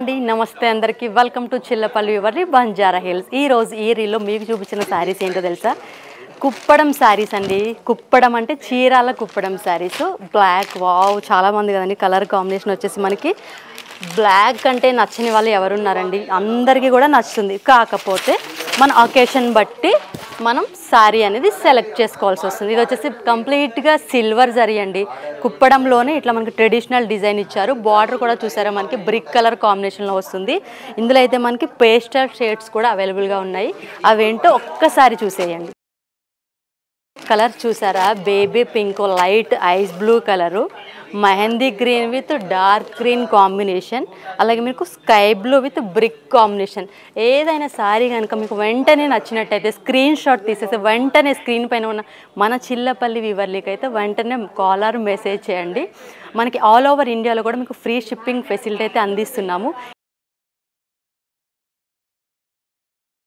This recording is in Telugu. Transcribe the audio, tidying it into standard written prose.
అండి నమస్తే అందరికీ welcome to Chillapalli Waverly Banjara hills. ఈరోజు ఈ రీల్లో మీకు చూపించిన శారీస్ ఏంటో తెలుసా? కుప్పడం శారీస్ అండి. కుప్పడం అంటే చీరాల కుప్పడం శారీస్. బ్లాక్ వావ్ చాలా మంది కదండి. కలర్ కాంబినేషన్ వచ్చేసి మనకి బ్లాక్ అంటే నచ్చని వాళ్ళు ఎవరున్నారండి? అందరికీ కూడా నచ్చుతుంది. కాకపోతే మన అకేషన్ బట్టి మనం శారీ అనేది సెలెక్ట్ చేసుకోవాల్సి వస్తుంది. ఇది వచ్చేసి కంప్లీట్గా సిల్వర్ జరీ అండి. కుప్పడంలోనే ఇట్లా మనకి ట్రెడిషనల్ డిజైన్ ఇచ్చారు. బార్డర్ కూడా చూసారా మనకి బ్రిక్ కలర్ కాంబినేషన్లో వస్తుంది. ఇందులో అయితే మనకి పేస్టల్ షేడ్స్ కూడా అవైలబుల్గా ఉన్నాయి. అవేంటో ఒక్కసారి చూసేయండి. కలర్ చూసారా? Baby pink, light ice blue colour, mehndi green with dark green combination, అలాగే మీకు sky blue with brick combination. ఏదైనా శారీ కనుక మీకు వెంటనే నచ్చినట్టయితే స్క్రీన్ షాట్ తీసేసి వెంటనే స్క్రీన్ పైన ఉన్న మన చిల్లపల్లి వివర్లీకి అయితే వెంటనే కాల్ ఆర్ మెసేజ్ చేయండి. మనకి ఆల్ ఓవర్ ఇండియాలో కూడా మీకు ఫ్రీ షిప్పింగ్ ఫెసిలిటీ అయితే అందిస్తున్నాము.